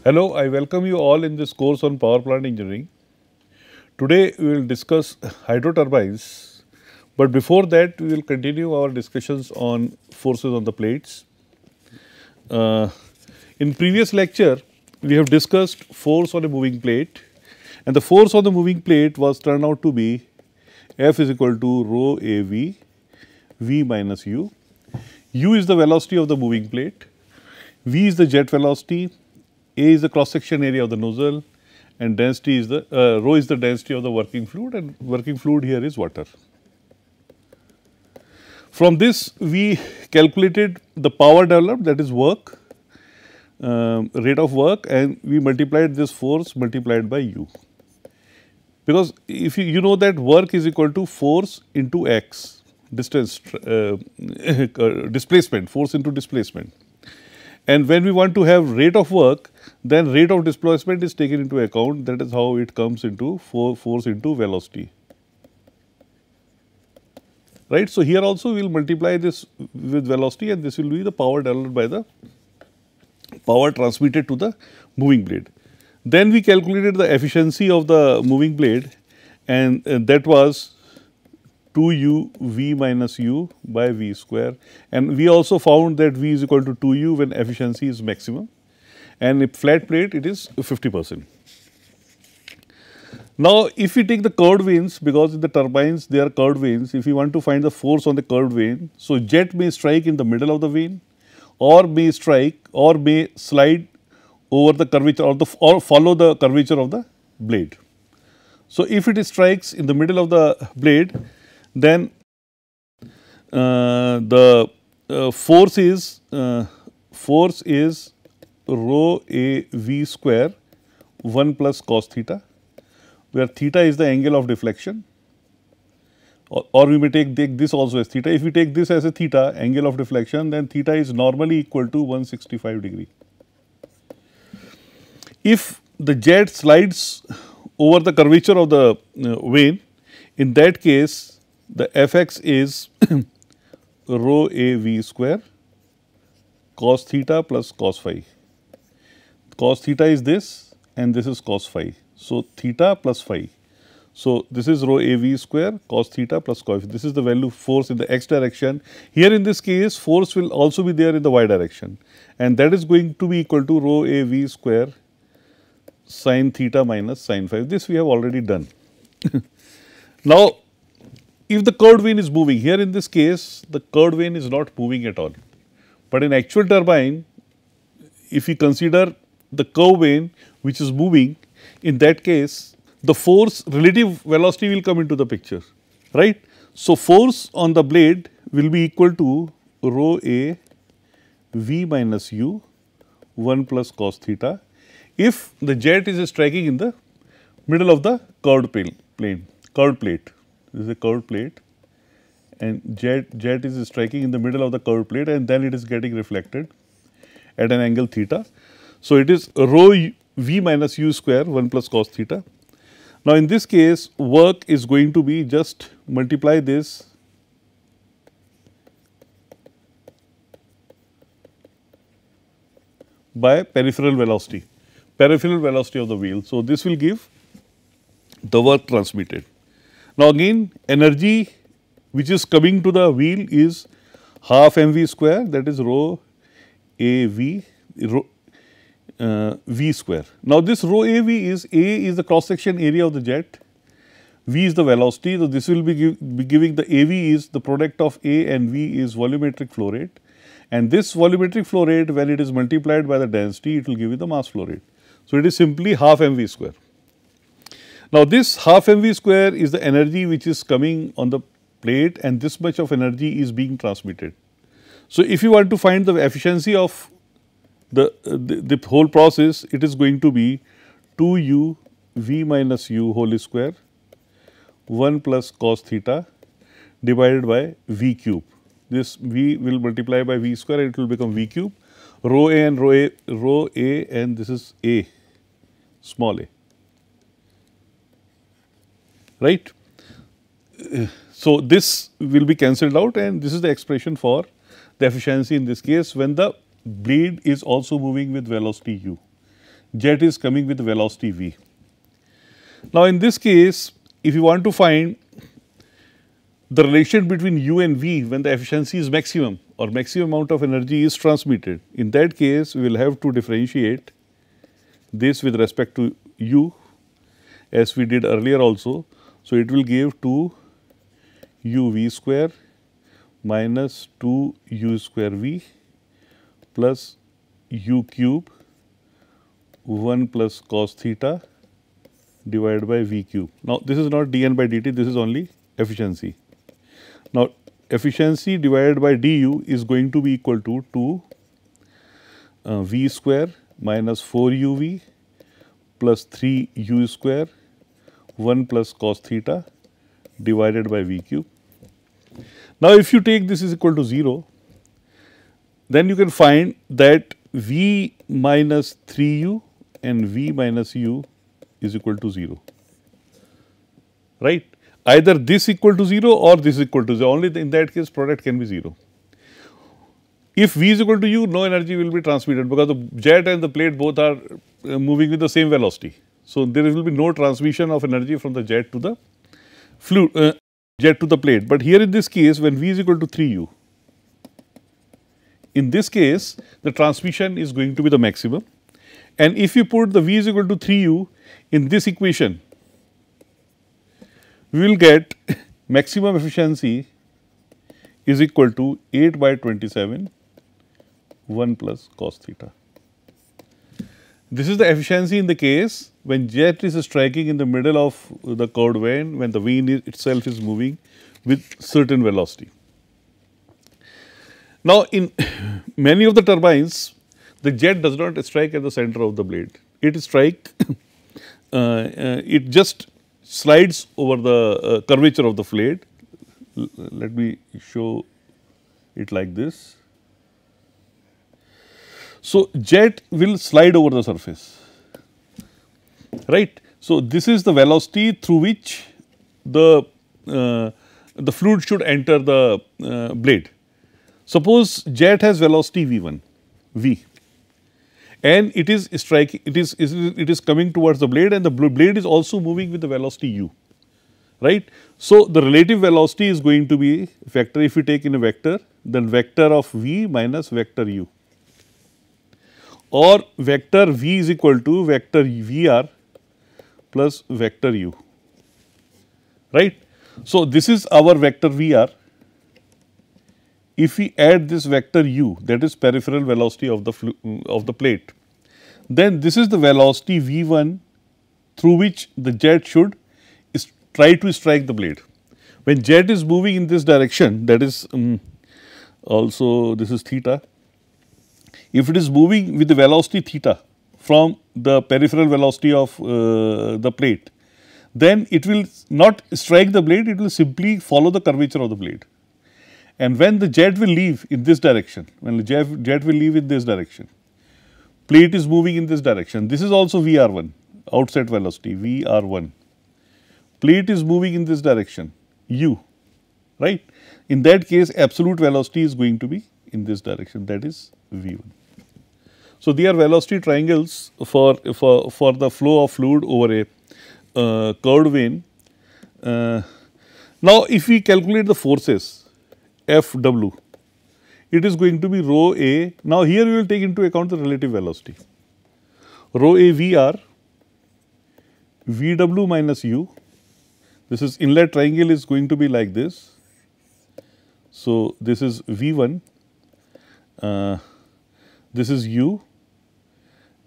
Hello, I welcome you all in this course on power plant engineering. Today we will discuss hydro turbines, but before that we will continue our discussions on forces on the plates. Uh, in previous lecture, we have discussed force on a moving plate, and the force on the moving plate was turned out to be F is equal to rho AV, V minus U. U is the velocity of the moving plate, V is the jet velocity, A is the cross section area of the nozzle, and density is the rho is the density of the working fluid, and working fluid here is water. From this we calculated the power developed, that is work, rate of work, and we multiplied this force multiplied by U. Because if you know that work is equal to force into x, distance displacement, force into displacement. And when we want to have rate of work, then rate of displacement is taken into account. That is how it comes into force into velocity. Right. So, here also we will multiply this with velocity, and this will be the power developed by the power transmitted to the moving blade. Then we calculated the efficiency of the moving blade, and that was 2u v minus u by v square, and we also found that v is equal to 2u when efficiency is maximum, and in flat plate it is 50%. Now, if we take the curved vanes, because in the turbines they are curved vanes, if you want to find the force on the curved vane, so jet may strike in the middle of the vane, or may strike or may slide over the curvature or follow the curvature of the blade. So, if it strikes in the middle of the blade, then the force is rho a v square 1 plus cos theta, where theta is the angle of deflection, or we may take this also as theta. If we take this as a theta, angle of deflection, then theta is normally equal to 165 degree. If the jet slides over the curvature of the vane, in that case the Fx is rho a v square cos theta plus cos phi. Cos theta is this, and this is cos phi. So, theta plus phi. So, this is rho a v square cos theta plus cos phi. This is the value force in the x direction. Here in this case, force will also be there in the y direction, and that is going to be equal to rho a v square sin theta minus sin phi. This we have already done. Now, if the curved vane is moving, here in this case the curved vane is not moving at all, but in actual turbine, if we consider the curved vane which is moving, in that case the force relative velocity will come into the picture, right. So, force on the blade will be equal to rho a v minus u 1 plus cos theta if the jet is striking in the middle of the curved plate. This is a curved plate, and jet is striking in the middle of the curved plate, and then it is getting reflected at an angle theta. So, it is rho v minus u square 1 plus cos theta. Now, in this case work is going to be just multiply this by peripheral velocity of the wheel. So, this will give the work transmitted. Now, again energy which is coming to the wheel is half mv square, that is rho a v v square. Now, this rho a v is the cross section area of the jet, v is the velocity. So, this will be giving the a v is the product of a and v is volumetric flow rate, and this volumetric flow rate when it is multiplied by the density, it will give you the mass flow rate. So, it is simply half mv square. Now, this half mv square is the energy which is coming on the plate, and this much of energy is being transmitted. So, if you want to find the efficiency of the whole process, it is going to be 2u v minus u whole square 1 plus cos theta divided by v cube. This v will multiply by v square, and it will become v cube, rho a and rho a, and this is a, small a. Right. So, this will be cancelled out, and this is the expression for the efficiency in this case when the blade is also moving with velocity u. jet is coming with velocity v. Now, in this case, if you want to find the relation between u and v when the efficiency is maximum or maximum amount of energy is transmitted, in that case we will have to differentiate this with respect to u as we did earlier also. So, it will give 2 u v square minus 2 u square v plus u cube 1 plus cos theta divided by v cube. Now, this is not dn by dt, this is only efficiency. Now, efficiency divided by du is going to be equal to 2 v square minus 4 uv plus 3 u square 1 plus cos theta divided by v cube. Now, if you take this is equal to 0, then you can find that v minus 3u and v minus u is equal to 0, right. Either this equal to 0 or this equal to 0, only in that case product can be 0. If v is equal to u, no energy will be transmitted because the jet and the plate both are moving with the same velocity. So, there will be no transmission of energy from the jet to the fluid, jet to the plate. But here in this case, when v is equal to 3u, in this case the transmission is going to be the maximum, and if you put the v is equal to 3u in this equation, we will get maximum efficiency is equal to 8 by 27 1 plus cos theta. This is the efficiency in the case when jet is striking in the middle of the curved vane, when the vane itself is moving with certain velocity. Now, in many of the turbines, the jet does not strike at the center of the blade. It it just slides over the curvature of the blade. Let me show it like this. So, jet will slide over the surface, right. So, this is the velocity through which the fluid should enter the blade. Suppose jet has velocity v1, v, and it is striking, it is coming towards the blade, and the blade is also moving with the velocity u, right. So, the relative velocity is going to be vector. If we take in a vector, then vector of v minus vector u, or vector v is equal to vector vr plus vector u, right. So, this is our vector vr. If we add this vector u, that is peripheral velocity of the plate, then this is the velocity v1 through which the jet should try to strike the blade. When jet is moving in this direction, that is also this is theta. If it is moving with the velocity theta from the peripheral velocity of the plate, then it will not strike the blade, it will simply follow the curvature of the blade. And when the jet will leave in this direction, when the jet will leave in this direction, plate is moving in this direction. This is also VR1, outset velocity VR1. Plate is moving in this direction, u, right. In that case, absolute velocity is going to be in this direction, that is V1. So, they are velocity triangles for the flow of fluid over a curved vane. Now, if we calculate the forces Fw, it is going to be rho a. Now, here we will take into account the relative velocity. Rho a Vr, Vw minus u. This is inlet triangle is going to be like this. So, this is V1, this is u,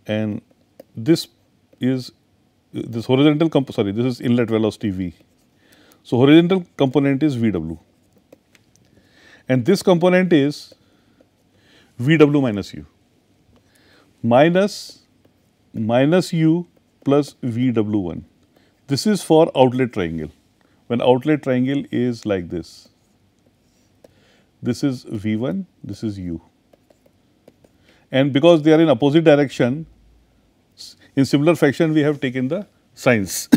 and this is this horizontal this is inlet velocity V. So, horizontal component is Vw, and this component is Vw minus u, minus u plus Vw1. This is for outlet triangle. When outlet triangle is like this, this is V1, this is u, and because they are in opposite direction, in similar fashion we have taken the signs,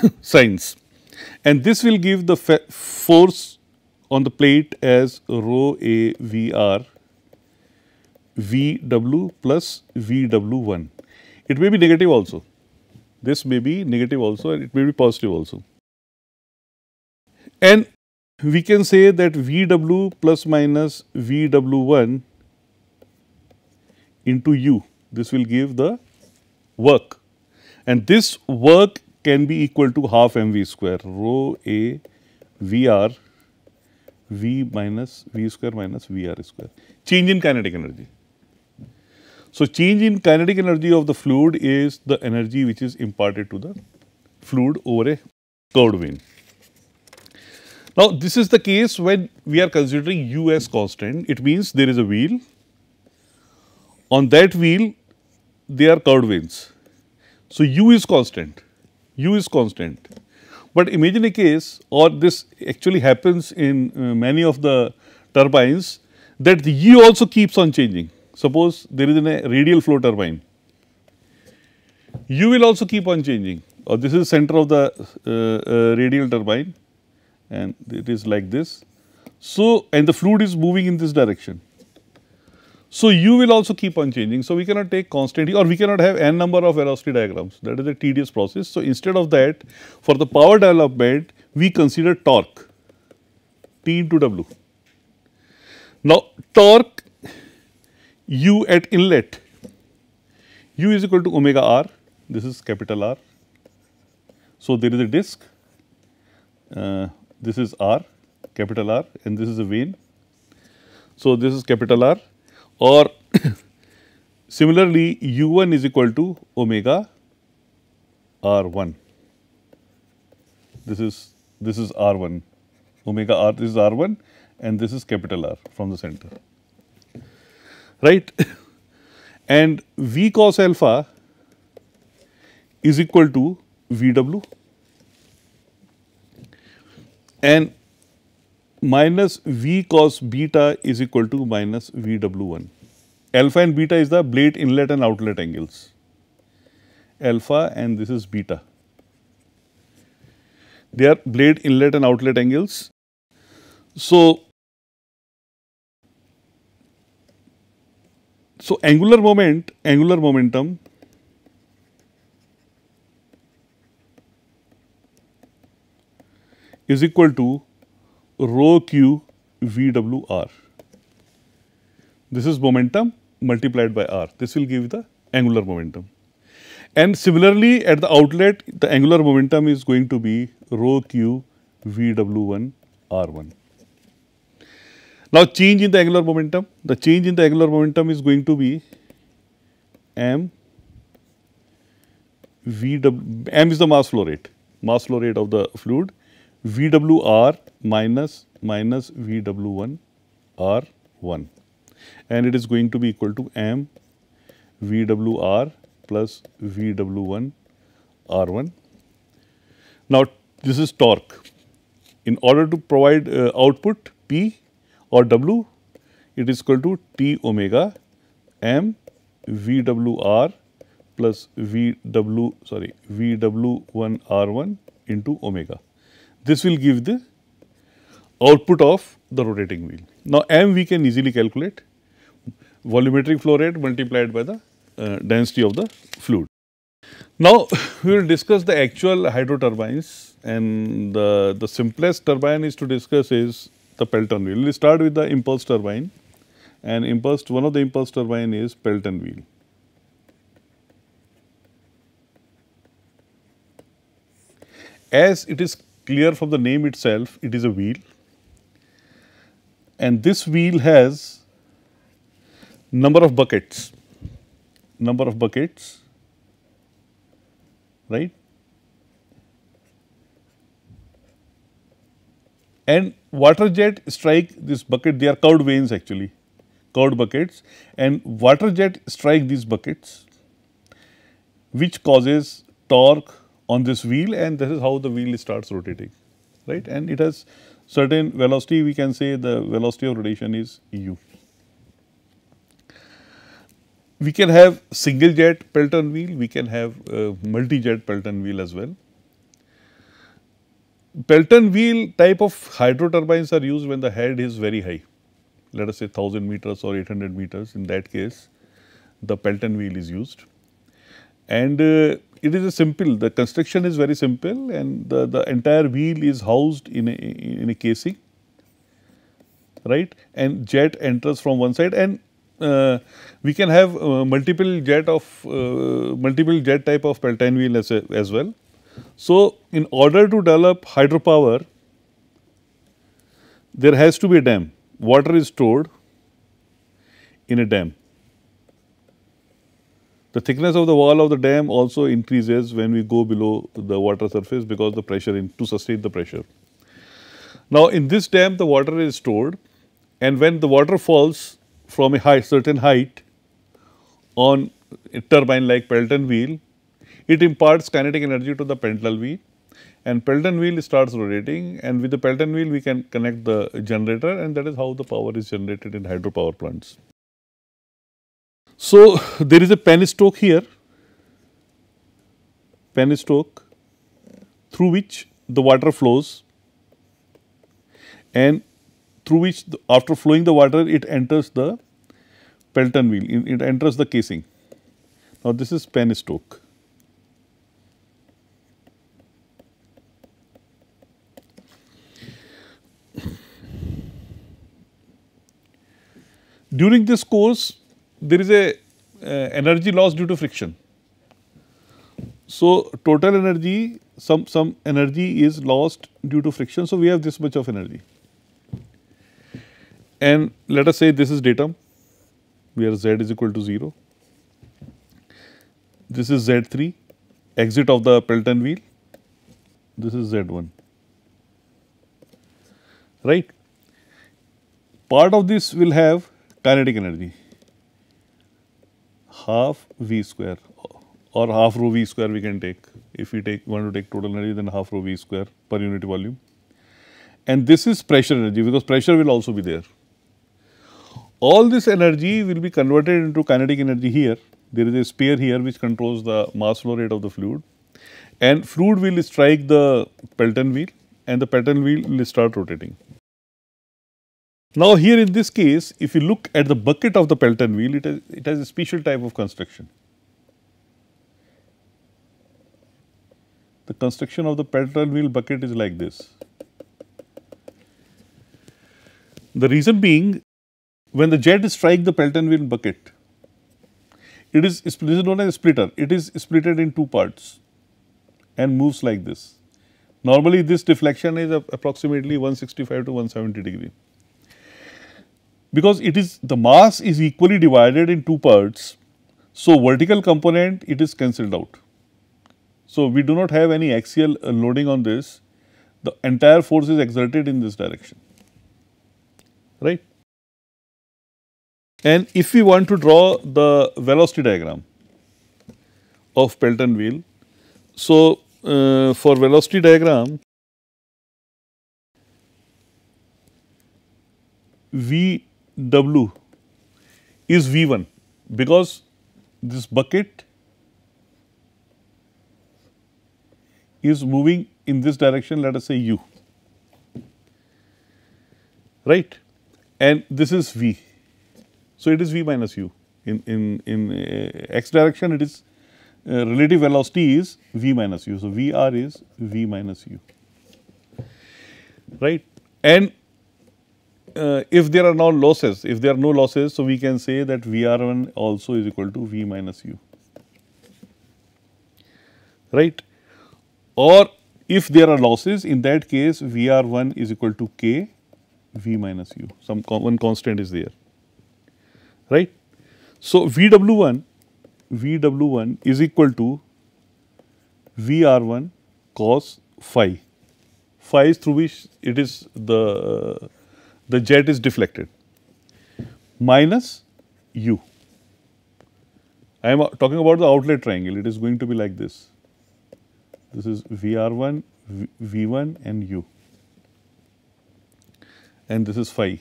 and this will give the force on the plate as rho a Vr Vw plus Vw1. It may be negative also. This may be negative also and it may be positive also. And we can say that VW plus minus VW1 into U, this will give the work, and this work can be equal to half mv square, rho A VR V minus V square minus VR square, change in kinetic energy. So, change in kinetic energy of the fluid is the energy which is imparted to the fluid over a curved vein. Now, this is the case when we are considering U as constant. It means there is a wheel. On that wheel, there are curved veins. So, U is constant. U is constant. But imagine a case, or this actually happens in many of the turbines, that the U also keeps on changing. Suppose there is a radial flow turbine, U will also keep on changing, or this is center of the radial turbine and it is like this. So, and the fluid is moving in this direction. So, U will also keep on changing. So, we cannot take constant or we cannot have n number of velocity diagrams, that is a tedious process. So, instead of that, for the power development we consider torque T into W. Now, torque U at inlet, U is equal to omega r, this is capital R. So, there is a disc, this is R, capital R, and this is a vein. So, this is capital R, or similarly U1 is equal to omega R1, this is R1, omega R, this is R1 and this is capital R from the center, right. And V cos alpha is equal to VW and minus V cos beta is equal to minus VW1. Alpha and beta is the blade inlet and outlet angles, alpha and this is beta. They are blade inlet and outlet angles. So, angular momentum is equal to rho q VWR. This is momentum multiplied by R. This will give the angular momentum. And similarly, at the outlet, the angular momentum is going to be rho q VW1 R1. Now, change in the angular momentum, the change in the angular momentum is going to be m VW, m is the mass flow rate of the fluid, VWR minus VW1 R1, and it is going to be equal to m VWR plus VW1 R1. Now, this is torque. In order to provide output P or W, it is equal to T omega m VWR plus VW1 R1 into omega. This will give the output of the rotating wheel. Now, m we can easily calculate, volumetric flow rate multiplied by the density of the fluid. Now, we will discuss the actual hydro turbines, and the simplest turbine is to discuss is the Pelton wheel. We will start with the impulse turbine, and one of the impulse turbine is Pelton wheel. As it is clear from the name itself, it is a wheel, and this wheel has number of buckets, right, and water jet strike this bucket. They are curved veins actually, curved buckets, and water jet strike these buckets, which causes torque on this wheel, and this is how the wheel starts rotating, right, and it has certain velocity. We can say the velocity of rotation is u. We can have single jet Pelton wheel, we can have multi jet Pelton wheel as well. Pelton wheel type of hydro turbines are used when the head is very high, let us say 1000 meters or 800 meters. In that case, the Pelton wheel is used. and it is a simple, the construction is very simple, and the entire wheel is housed in a casing, right, and jet enters from one side, and we can have multiple jet type of Pelton wheel as well. So, in order to develop hydropower, there has to be a dam. Water is stored in a dam. The thickness of the wall of the dam also increases when we go below the water surface, because the pressure to sustain the pressure. Now, in this dam the water is stored, and when the water falls from a certain height on a turbine like Pelton wheel, it imparts kinetic energy to the Pelton wheel, and Pelton wheel starts rotating, and with the Pelton wheel we can connect the generator, and that is how the power is generated in hydropower plants. So, there is a penstoke here, penstoke, through which the water flows, and through which after flowing the water it enters the Pelton wheel, it enters the casing. Now, this is penstoke. During this course, there is a energy loss due to friction. So, total energy, some energy is lost due to friction. So, we have this much of energy, and let us say this is datum where z is equal to 0. This is Z3, exit of the Pelton wheel, this is Z1, right. Part of this will have kinetic energy, half V square or half rho V square we can take. If we want to take total energy, then half rho V square per unit volume. And this is pressure energy, because pressure will also be there. All this energy will be converted into kinetic energy here. There is a sphere here which controls the mass flow rate of the fluid, and fluid will strike the Pelton wheel, and the Pelton wheel will start rotating. Now, here in this case, if you look at the bucket of the Pelton wheel, it has a special type of construction. The construction of the Pelton wheel bucket is like this. The reason being, when the jet strikes the Pelton wheel bucket, this is known as a splitter. It is splitted in two parts and moves like this. Normally, this deflection is approximately 165 to 170 degree. Because the mass is equally divided in two parts, so vertical component it is cancelled out. So, we do not have any axial loading on this, the entire force is exerted in this direction, right. And if we want to draw the velocity diagram of Pelton wheel, so for velocity diagram, VW is V1, because this bucket is moving in this direction, let us say U, right, and this is V. So, it is V minus U. In x direction, it is relative velocity is V minus U. So, VR is V minus U, right. And if there are no losses, so we can say that VR1 also is equal to V minus U, right. Or if there are losses, in that case VR1 is equal to K V minus U, one constant is there, right. So, VW1 is equal to VR1 cos phi is through which it is the jet is deflected, minus U. I am talking about the outlet triangle, it is going to be like this. This is VR1, V1 and U, and this is phi.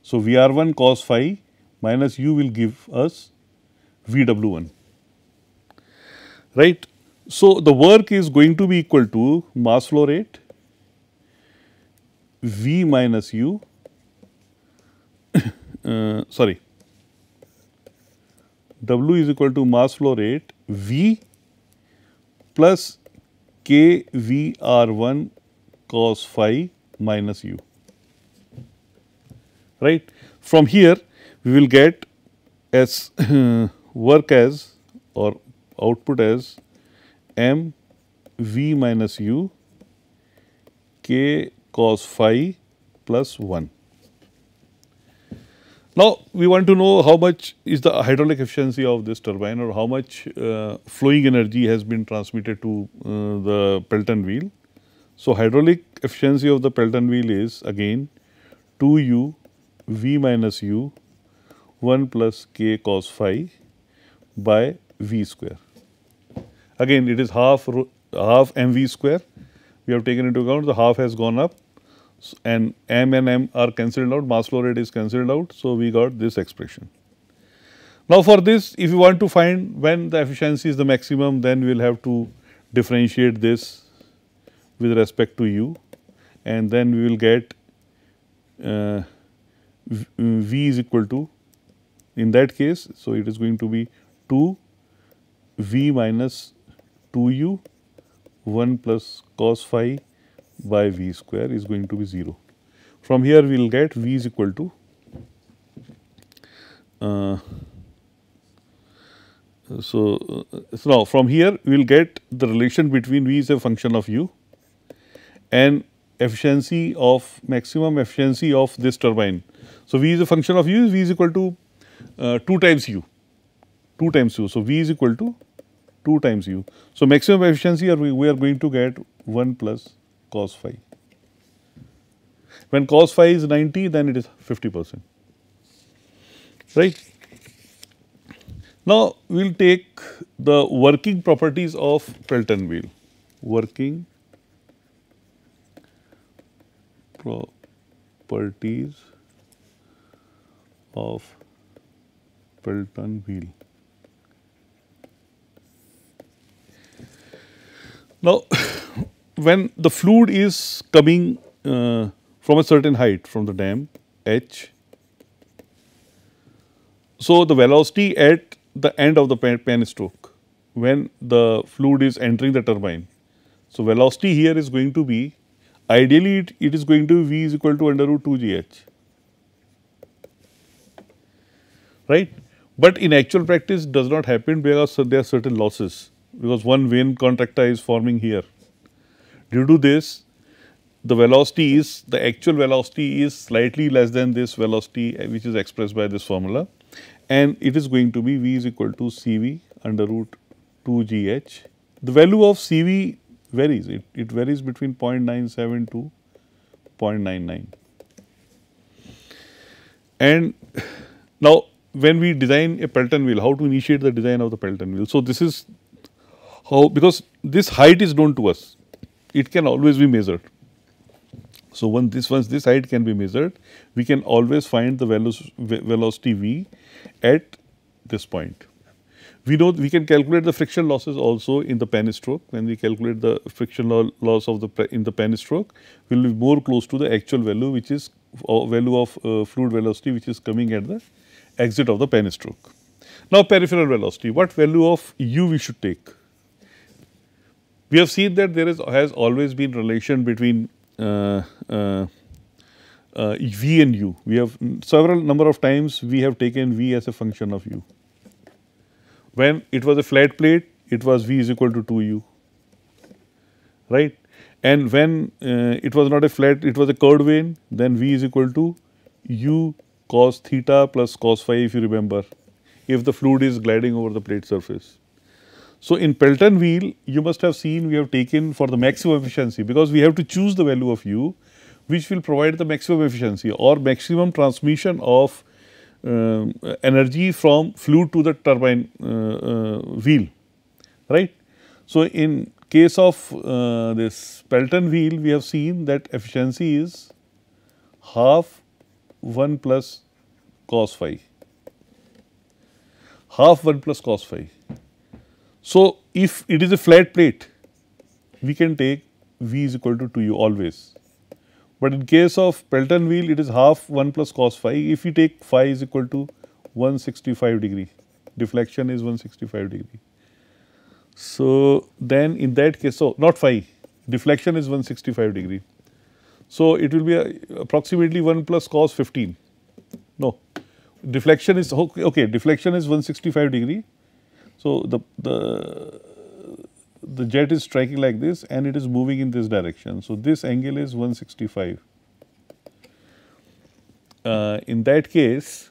So, VR1 cos phi minus U will give us VW1, right. So, the work is going to be equal to mass flow rate V minus U, W is equal to mass flow rate V plus k V R1 cos phi minus u, right. From here we will get as work as or output as m V minus u k cos phi plus 1. Now, we want to know how much is the hydraulic efficiency of this turbine or how much flowing energy has been transmitted to the Pelton wheel. So, hydraulic efficiency of the Pelton wheel is again 2u V minus u 1 plus k cos phi by V square. Again, it is half mv square. We have taken into account the half has gone up and m are cancelled out, mass flow rate is cancelled out. So, we got this expression. Now, for this, if you want to find when the efficiency is the maximum, then we will have to differentiate this with respect to u, and then we will get v is equal to, in that case, so it is going to be 2 v minus 2u 1 plus cos phi by v square is going to be 0. From here we will get v is equal to so now from here we will get the relation between v is a function of u and efficiency of maximum efficiency of this turbine. So, v is a function of u, v is equal to 2 times u. So, v is equal to 2 times u. So, maximum efficiency we are going to get 1 plus cos phi. When cos phi is 90, then it is 50%, right. Now, we will take the working properties of Pelton wheel, working properties of Pelton wheel. Now, when the fluid is coming from a certain height from the dam h, so the velocity at the end of the pen stroke when the fluid is entering the turbine. So, velocity here is going to be, ideally it is going to be v is equal to under root 2 g h, right. But in actual practice does not happen because there are certain losses, because one vane contracta is forming here. Due to this, the velocity is, the actual velocity is slightly less than this velocity which is expressed by this formula, and it is going to be v is equal to Cv under root 2 g h. The value of Cv varies, it varies between 0.97 to 0.99. And now, when we design a Pelton wheel, how to initiate the design of the Pelton wheel. So, this is how, because this height is known to us, it can always be measured. So, once this height can be measured, we can always find the velocity v at this point. We know we can calculate the friction losses also in the pen stroke. When we calculate the friction loss of in the pen stroke, we will be more close to the actual value, which is value of fluid velocity which is coming at the exit of the pen stroke. Now, peripheral velocity, what value of u we should take? We have seen that there has always been relation between v and u. We have several number of times we have taken v as a function of u. When it was a flat plate, it was v is equal to 2u, right. And when it was not a flat, it was a curved vane, then v is equal to u cos theta plus cos phi, if you remember, if the fluid is gliding over the plate surface. So, in Pelton wheel, you must have seen we have taken for the maximum efficiency, because we have to choose the value of u which will provide the maximum efficiency or maximum transmission of energy from fluid to the turbine wheel, right. So, in case of this Pelton wheel, we have seen that efficiency is half 1 plus cos phi, half 1 plus cos phi. So, if it is a flat plate, we can take v is equal to 2u always. But in case of Pelton wheel, it is half 1 plus cos phi. If we take phi is equal to 165 degree, deflection is 165 degree. So, then in that case, so not phi, deflection is 165 degree. So, it will be approximately 1 plus cos 15. No, deflection is okay, deflection is 165 degree. So, the jet is striking like this and it is moving in this direction. So, this angle is 165. In that case,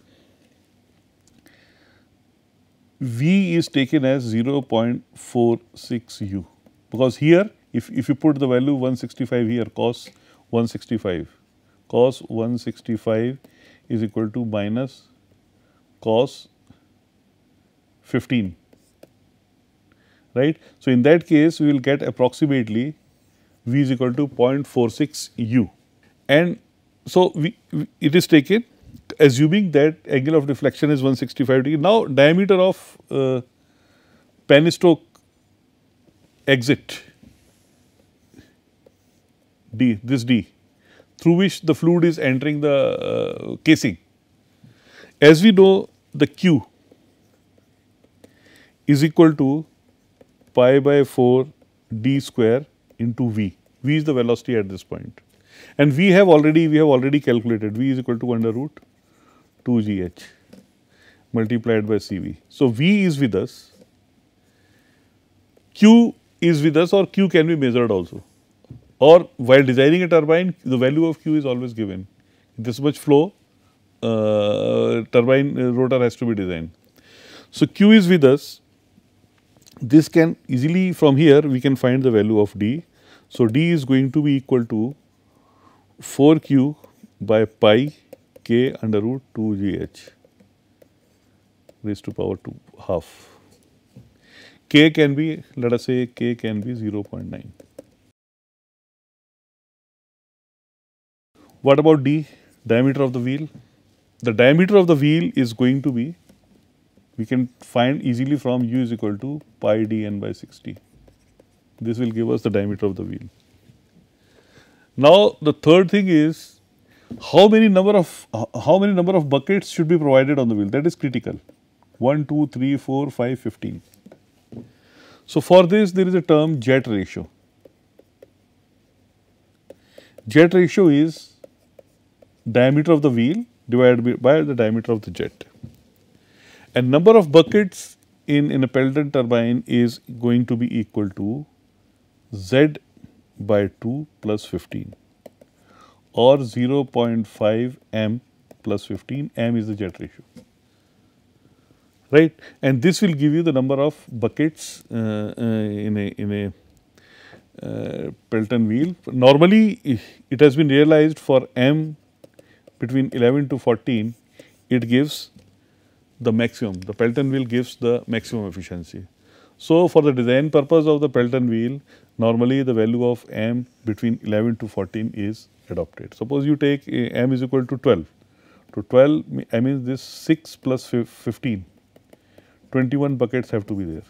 V is taken as 0.46 u, because here if you put the value 165 here, cos 165 is equal to minus cos 15, right. So, in that case we will get approximately V is equal to 0.46 u, and so it is taken assuming that angle of deflection is 165 degree. Now, diameter of Penstoke exit D, this D, through which the fluid is entering the casing. As we know, the Q is equal to pi by 4 d square into V. V is the velocity at this point, and we have already calculated V is equal to under root 2 g h multiplied by C V. So, V is with us, Q is with us, or Q can be measured also, or while designing a turbine the value of Q is always given. This much flow turbine rotor has to be designed. So, Q is with us. This can easily, from here we can find the value of D. So, D is going to be equal to 4 Q by pi k under root 2 g h raised to power 2 half. K can be, let us say K can be 0.9. What about D, diameter of the wheel? The diameter of the wheel is going to be, we can find easily from U is equal to pi d n by 60. This will give us the diameter of the wheel. Now, the third thing is, how many number of buckets should be provided on the wheel? That is critical. 1, 2, 3, 4, 5, 15. So, for this there is a term jet ratio. Jet ratio is diameter of the wheel divided by the diameter of the jet. And number of buckets in a Pelton turbine is going to be equal to Z by 2 plus 15, or 0.5 m plus 15, m is the jet ratio, right. And this will give you the number of buckets in a Pelton wheel. Normally, it has been realized for m between 11 to 14, it gives the maximum, the Pelton wheel gives the maximum efficiency. So, for the design purpose of the Pelton wheel, normally the value of m between 11 to 14 is adopted. Suppose you take m is equal to 12. To 12, I mean this 6 plus 15, 21 buckets have to be there.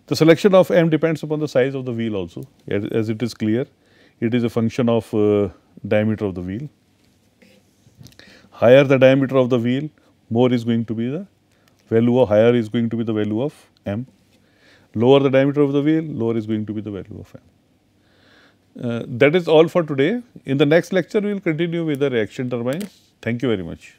The selection of m depends upon the size of the wheel also, as it is clear. It is a function of diameter of the wheel. Higher the diameter of the wheel, more is going to be the value of, higher is going to be the value of m. Lower the diameter of the wheel, lower is going to be the value of m. That is all for today. In the next lecture, we will continue with the reaction turbines. Thank you very much.